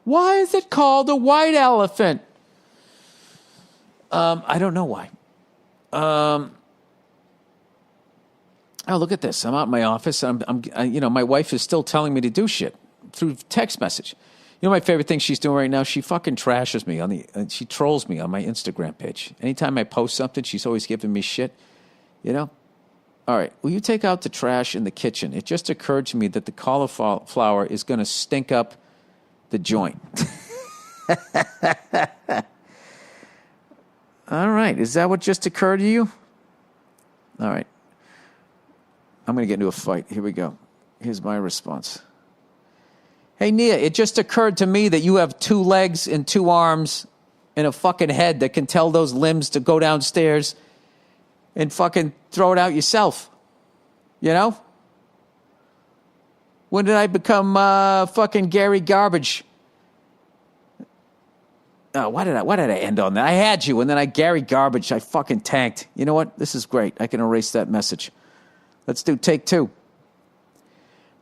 Why is it called a white elephant? I don't know why. Oh, look at this. I'm out in my office. My wife is still telling me to do shit through text message. You know my favorite thing she's doing right now? She fucking trashes me she trolls me on my Instagram page. Anytime I post something, she's always giving me shit. You know? All right. Will you take out the trash in the kitchen? It just occurred to me that the cauliflower is going to stink up the joint. All right. Is that what just occurred to you? All right. I'm going to get into a fight. Here we go. Here's my response. Hey, Nia, it just occurred to me that you have 2 legs and 2 arms and a fucking head that can tell those limbs to go downstairs and fucking throw it out yourself. You know? When did I become fucking Gary Garbage? Oh, why did I end on that? I had you, and then Gary Garbage, I fucking tanked. You know what? This is great. I can erase that message. Let's do take 2.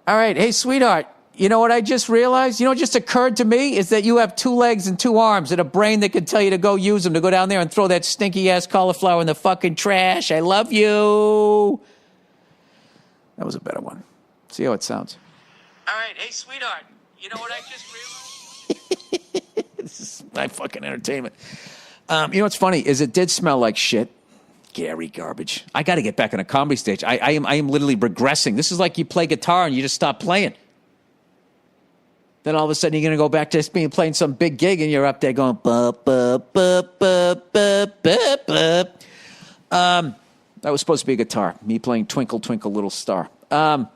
All right. Hey, sweetheart. You know what I just realized? You know what just occurred to me is that you have 2 legs and 2 arms and a brain that can tell you to go use them, to go down there and throw that stinky-ass cauliflower in the fucking trash. I love you. That was a better one. See how it sounds. All right. Hey, sweetheart. You know what I just realized? This is my fucking entertainment. You know what's funny is it did smell like shit. Gary Garbage. I got to get back on a comedy stage. I am literally regressing. This is like you play guitar and you just stop playing. Then all of a sudden you're going to go back to just playing some big gig and you're up there going, bup, bup, bup, bup, bup, bup, bup. That was supposed to be a guitar. Me playing Twinkle, Twinkle, Little Star. The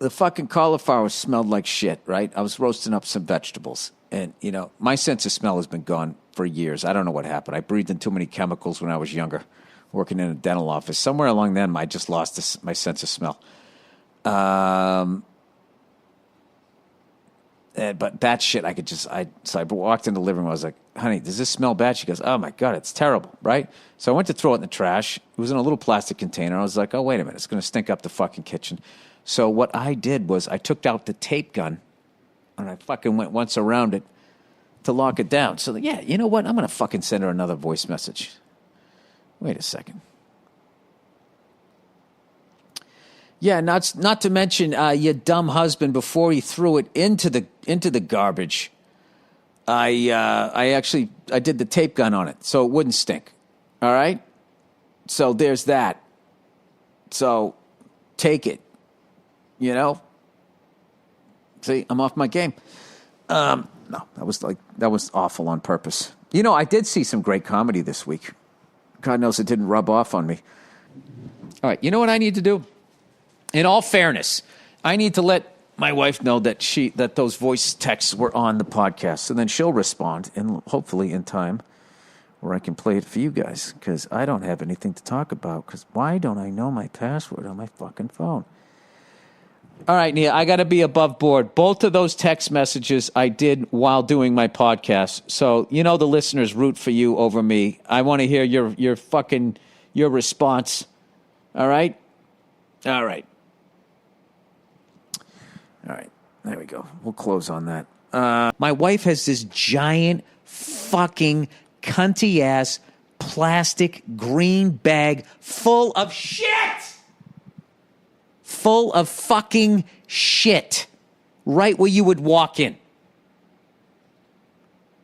fucking cauliflower smelled like shit, right? I was roasting up some vegetables. And, you know, my sense of smell has been gone for years. I don't know what happened. I breathed in too many chemicals when I was younger, working in a dental office. Somewhere along then, I just lost my sense of smell. But that shit, so I walked into the living room. I was like, honey, does this smell bad? She goes, oh my God, it's terrible, right? So I went to throw it in the trash. It was in a little plastic container. I was like, oh, wait a minute. It's going to stink up the fucking kitchen. So what I did was I took out the tape gun and I fucking went once around it to lock it down. So, yeah, you know what? I'm going to fucking send her another voice message. Wait a second. Yeah, not to mention your dumb husband before he threw it into the garbage. I did the tape gun on it so it wouldn't stink. All right? So there's that. So take it. You know? See, I'm off my game. No, that was awful on purpose. You know, I did see some great comedy this week. God knows it didn't rub off on me. All right, you know what I need to do? In all fairness, I need to let my wife know that those voice texts were on the podcast, and then she'll respond, and hopefully in time, where I can play it for you guys, because I don't have anything to talk about, because why don't I know my password on my fucking phone? All right, Nia, I got to be above board. Both of those text messages I did while doing my podcast, so you know the listeners root for you over me. I want to hear your response. All right? All right. All right, there we go. We'll close on that. My wife has this giant fucking cunty-ass plastic green bag full of shit! Full of fucking shit. Right where you would walk in.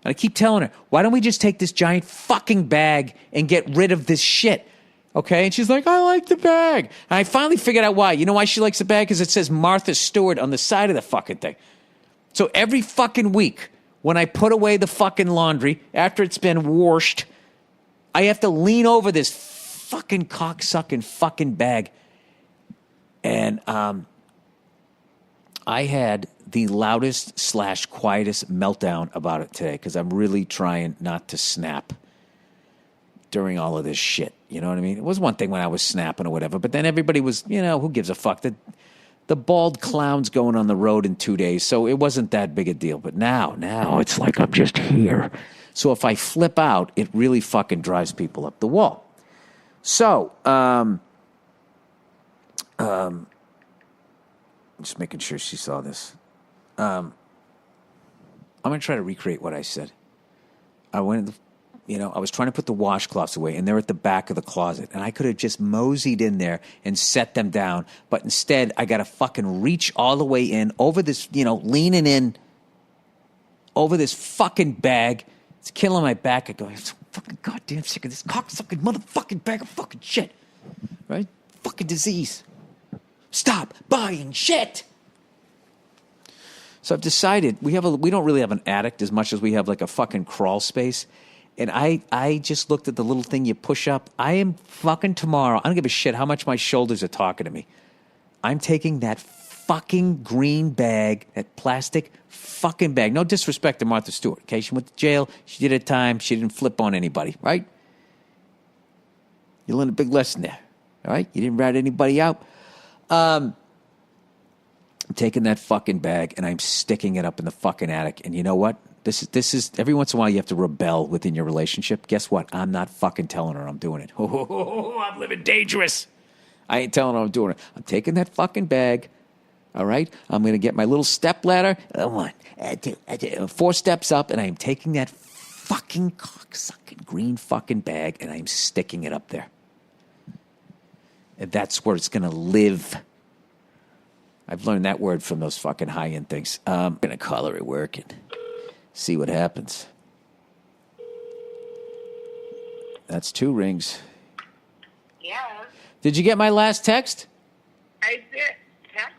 And I keep telling her, why don't we just take this giant fucking bag and get rid of this shit? Okay, and she's like, I like the bag. And I finally figured out why. You know why she likes the bag? Because it says Martha Stewart on the side of the fucking thing. So every fucking week, when I put away the fucking laundry, after it's been washed, I have to lean over this fucking cocksucking fucking bag. And I had the loudest / quietest meltdown about it today because I'm really trying not to snap during all of this shit. You know what I mean? It was one thing when I was snapping or whatever, but then everybody was, you know, who gives a fuck? The bald clown's going on the road in 2 days, so it wasn't that big a deal. But now it's like I'm just here. So if I flip out, it really fucking drives people up the wall. So, just making sure she saw this. I'm going to try to recreate what I said. I went, I was trying to put the washcloths away, and they're at the back of the closet. And I could have just moseyed in there and set them down. But instead, I got to fucking reach all the way in over this, leaning in over this fucking bag. It's killing my back. I go, I'm so fucking goddamn sick of this cocksucking motherfucking bag of fucking shit. Right? Fucking disease. Stop buying shit. So I've decided we don't really have an attic as much as we have like a fucking crawl space. And I just looked at the little thing you push up. I am fucking tomorrow. I don't give a shit how much my shoulders are talking to me. I'm taking that fucking green bag, that plastic fucking bag. No disrespect to Martha Stewart. Okay, she went to jail. She did her time. She didn't flip on anybody, right? You learned a big lesson there, all right? You didn't rat anybody out. I'm taking that fucking bag and I'm sticking it up in the fucking attic. And you know what? This is every once in a while you have to rebel within your relationship. Guess what? I'm not fucking telling her I'm doing it. I'm living dangerous. I ain't telling her I'm doing it. I'm taking that fucking bag. All right? I'm going to get my little step ladder. 1, 2, 4 steps up, and I'm taking that fucking cocksucking green fucking bag and I'm sticking it up there. And that's where it's going to live. I've learned that word from those fucking high-end things. I'm going to call her at work and see what happens. That's 2 rings. Yeah. Did you get my last text? I did. Text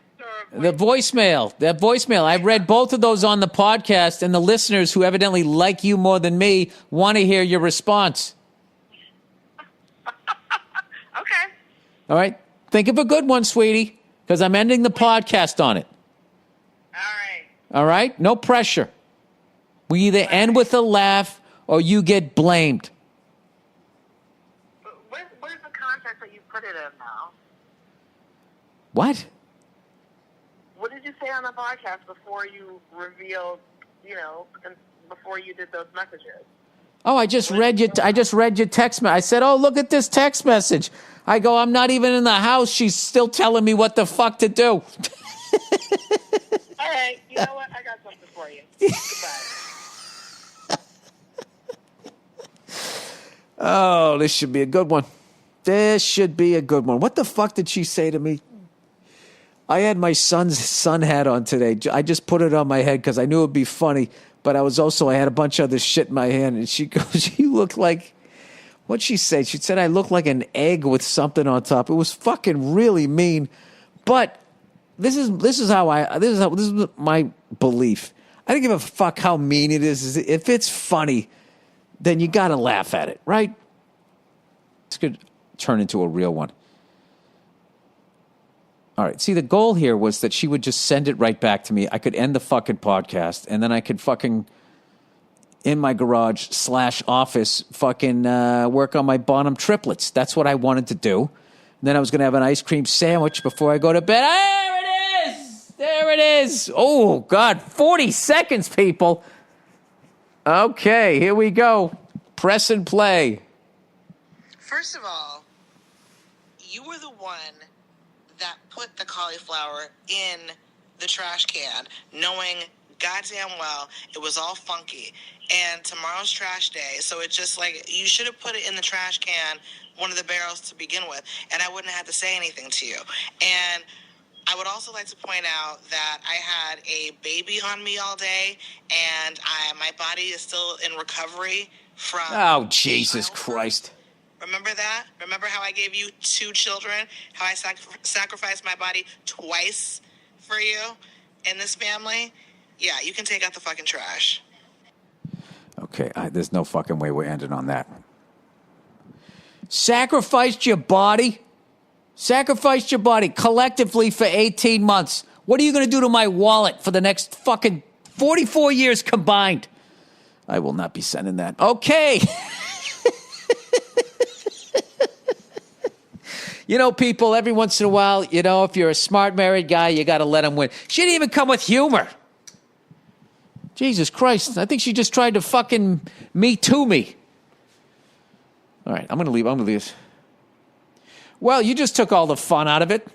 or The voicemail. That voicemail. I read both of those on the podcast, and the listeners who evidently like you more than me want to hear your response. Okay. All right? Think of a good one, sweetie, because I'm ending the podcast on it. All right. All right? No pressure. We either end with a laugh or you get blamed. Where's the context that you put it in now? What? What did you say on the podcast before you revealed, and before you did those messages? Oh, I just read your text message. I said, "Oh, look at this text message." I go, "I'm not even in the house. She's still telling me what the fuck to do." All right. You know what? I got something for you. Goodbye. Oh, this should be a good one. This should be a good one. What the fuck did she say to me? I had my son's sun hat on today. I just put it on my head because I knew it would be funny. But I had a bunch of other shit in my hand. And she goes, "You look like," what'd she say? She said, "I look like an egg with something on top." It was fucking really mean. But this is my belief. I don't give a fuck how mean it is. If it's funny, then you got to laugh at it, right? This could turn into a real one. All right. See, the goal here was that she would just send it right back to me. I could end the fucking podcast, and then I could fucking, in my garage / office, fucking work on my bottom triplets. That's what I wanted to do. And then I was going to have an ice cream sandwich before I go to bed. There it is. There it is. Oh, God. 40 seconds, people. Okay, here we go. Press and play. First of all, you were the one that put the cauliflower in the trash can, knowing goddamn well it was all funky. And tomorrow's trash day, so it's just like, you should have put it in the trash can, one of the barrels to begin with, and I wouldn't have had to say anything to you. And I would also like to point out that I had a baby on me all day, and my body is still in recovery from... Oh, Jesus Christ. Remember that? Remember how I gave you 2 children? How I sacrificed my body twice for you in this family? Yeah, you can take out the fucking trash. Okay, there's no fucking way we're ending on that. Sacrificed your body? Sacrificed your body collectively for 18 months. What are you going to do to my wallet for the next fucking 44 years combined? I will not be sending that. Okay. People, every once in a while, if you're a smart married guy, you got to let him win. She didn't even come with humor. Jesus Christ. I think she just tried to fucking me to me. All right, I'm going to leave this. Well, you just took all the fun out of it.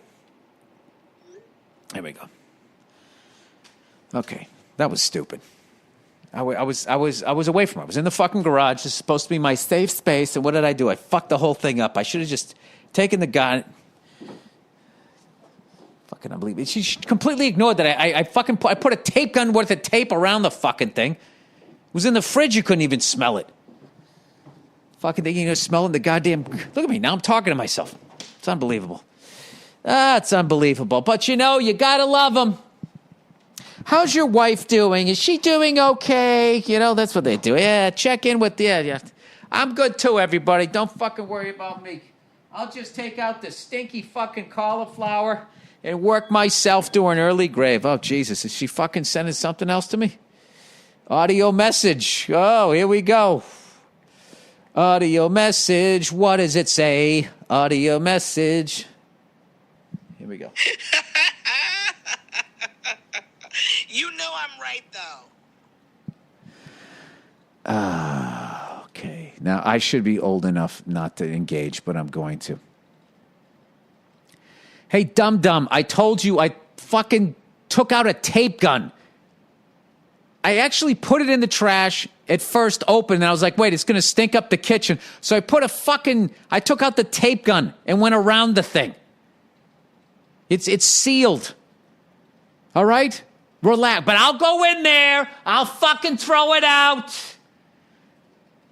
There we go. Okay, that was stupid. I was away from her. I was in the fucking garage. This is supposed to be my safe space. And what did I do? I fucked the whole thing up. I should have just taken the gun. Fucking unbelievable. She completely ignored that. I put a tape gun worth of tape around the fucking thing. It was in the fridge. You couldn't even smell it. Fucking thing, smelling the goddamn. Look at me. Now I'm talking to myself. It's unbelievable. It's unbelievable. But you gotta love them. How's your wife doing? Is she doing okay? That's what they do. Yeah, check in with yeah. I'm good too, everybody. Don't fucking worry about me. I'll just take out the stinky fucking cauliflower and work myself to an early grave. Oh, Jesus. Is she fucking sending something else to me? Audio message. Oh, here we go. Audio message. What does it say? Audio message. Here we go. I'm right, though. Okay. Now, I should be old enough not to engage, but I'm going to. Hey, dum-dum, I told you I fucking took out a tape gun. I actually put it in the trash at first open, and I was like, wait, it's going to stink up the kitchen. So I took out the tape gun and went around the thing. It's sealed. All right? Relax. But I'll go in there. I'll fucking throw it out.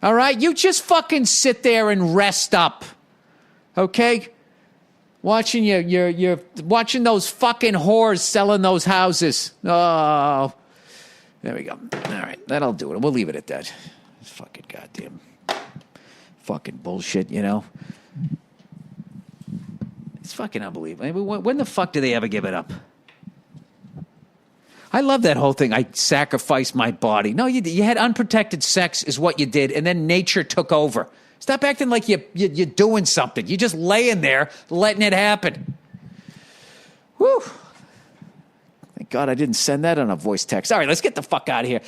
All right? You just fucking sit there and rest up. Okay? Watching you're watching those fucking whores selling those houses. Oh. There we go. All right. That'll do it. We'll leave it at that. It's fucking goddamn fucking bullshit, It's fucking unbelievable. I mean, when the fuck do they ever give it up? I love that whole thing. I sacrificed my body. No, you had unprotected sex is what you did, and then nature took over. Stop acting like you're doing something. You're just laying there letting it happen. Whew. Thank God I didn't send that on a voice text. All right, let's get the fuck out of here.